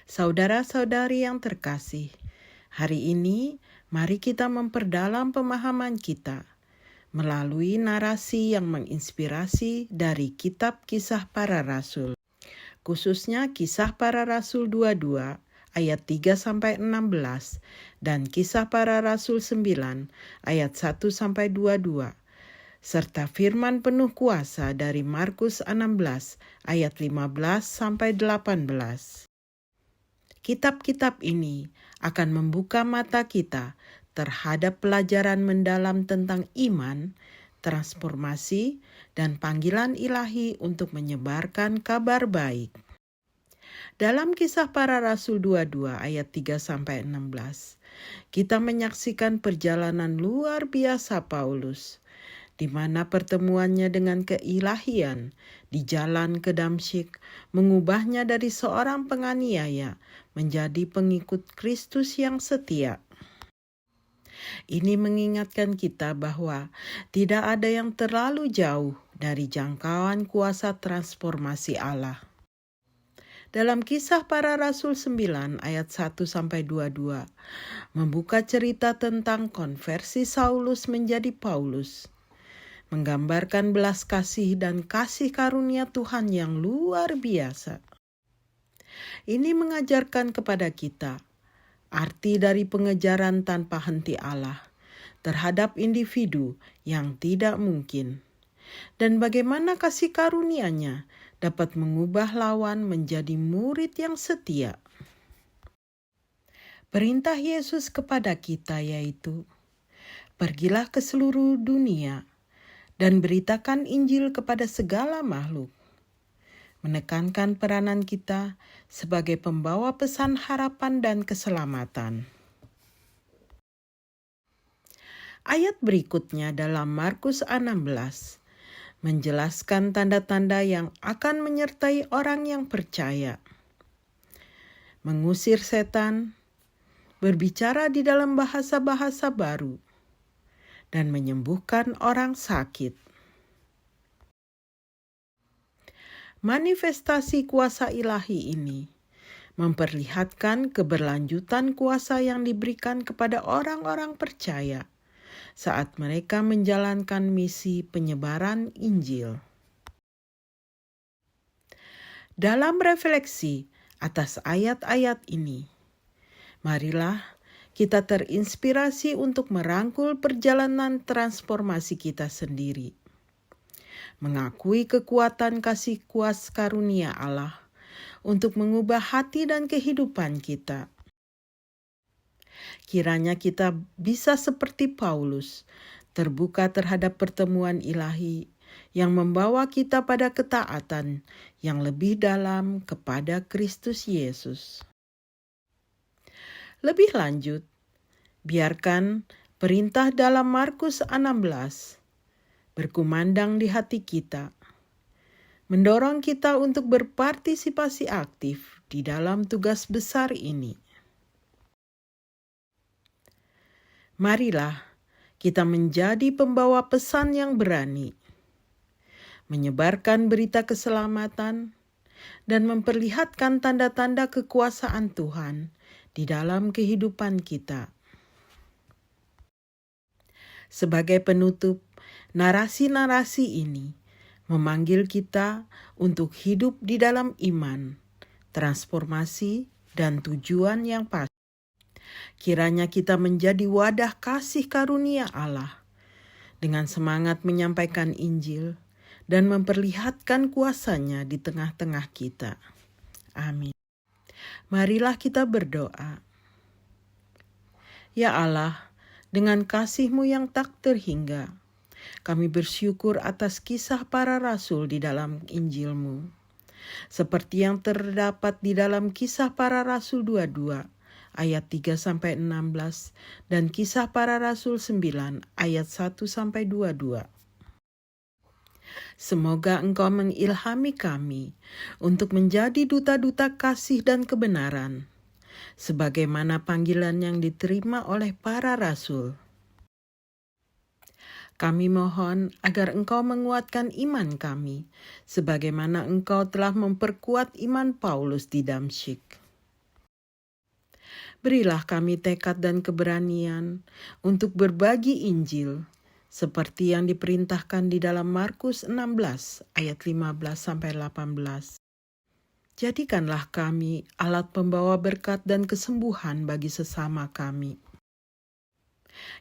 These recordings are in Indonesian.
Saudara-saudari yang terkasih, hari ini mari kita memperdalam pemahaman kita melalui narasi yang menginspirasi dari kitab Kisah Para Rasul, khususnya Kisah Para Rasul 22 ayat 3-16 dan Kisah Para Rasul 9 ayat 1-22, serta firman penuh kuasa dari Markus 16 ayat 15-18. Kitab-kitab ini akan membuka mata kita terhadap pelajaran mendalam tentang iman, transformasi, dan panggilan ilahi untuk menyebarkan kabar baik. Dalam Kisah Para Rasul 22 ayat 3-16, kita menyaksikan perjalanan luar biasa Paulus, di mana pertemuannya dengan keilahian di jalan ke Damsyik mengubahnya dari seorang penganiaya menjadi pengikut Kristus yang setia. Ini mengingatkan kita bahwa tidak ada yang terlalu jauh dari jangkauan kuasa transformasi Allah. Dalam Kisah Para Rasul 9 ayat 1-22 membuka cerita tentang konversi Saulus menjadi Paulus, menggambarkan belas kasih dan kasih karunia Tuhan yang luar biasa. Ini mengajarkan kepada kita arti dari pengejaran tanpa henti Allah terhadap individu yang tidak mungkin, dan bagaimana kasih karunia-Nya dapat mengubah lawan menjadi murid yang setia. Perintah Yesus kepada kita yaitu, pergilah ke seluruh dunia dan beritakan Injil kepada segala makhluk, menekankan peranan kita sebagai pembawa pesan harapan dan keselamatan. Ayat berikutnya dalam Markus 16 menjelaskan tanda-tanda yang akan menyertai orang yang percaya. Mengusir setan, berbicara di dalam bahasa-bahasa baru, dan menyembuhkan orang sakit. Manifestasi kuasa ilahi ini memperlihatkan keberlanjutan kuasa yang diberikan kepada orang-orang percaya saat mereka menjalankan misi penyebaran Injil. Dalam refleksi atas ayat-ayat ini, marilah kita terinspirasi untuk merangkul perjalanan transformasi kita sendiri, mengakui kekuatan kasih kuasa karunia Allah untuk mengubah hati dan kehidupan kita. Kiranya kita bisa seperti Paulus, terbuka terhadap pertemuan ilahi yang membawa kita pada ketaatan yang lebih dalam kepada Kristus Yesus. Lebih lanjut, biarkan perintah dalam Markus 16 berkumandang di hati kita, mendorong kita untuk berpartisipasi aktif di dalam tugas besar ini. Marilah kita menjadi pembawa pesan yang berani, menyebarkan berita keselamatan, dan memperlihatkan tanda-tanda kekuasaan Tuhan di dalam kehidupan kita. Sebagai penutup, narasi-narasi ini memanggil kita untuk hidup di dalam iman, transformasi, dan tujuan yang pasti. Kiranya kita menjadi wadah kasih karunia Allah dengan semangat menyampaikan Injil dan memperlihatkan kuasa-Nya di tengah-tengah kita. Amin. Marilah kita berdoa. Ya Allah, dengan kasih-Mu yang tak terhingga, kami bersyukur atas kisah para rasul di dalam Injil-Mu, seperti yang terdapat di dalam Kisah Para Rasul 22 ayat 3-16 dan Kisah Para Rasul 9 ayat 1-22. Semoga Engkau mengilhami kami untuk menjadi duta-duta kasih dan kebenaran, sebagaimana panggilan yang diterima oleh para rasul. Kami mohon agar Engkau menguatkan iman kami, sebagaimana Engkau telah memperkuat iman Paulus di Damsyik. Berilah kami tekad dan keberanian untuk berbagi Injil, seperti yang diperintahkan di dalam Markus 16 ayat 15-18. Jadikanlah kami alat pembawa berkat dan kesembuhan bagi sesama kami.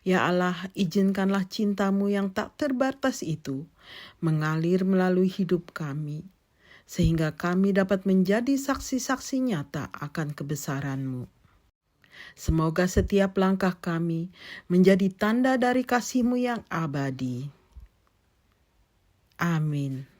Ya Allah, izinkanlah cinta-Mu yang tak terbatas itu mengalir melalui hidup kami, sehingga kami dapat menjadi saksi-saksi nyata akan kebesaran-Mu. Semoga setiap langkah kami menjadi tanda dari kasih-Mu yang abadi. Amin.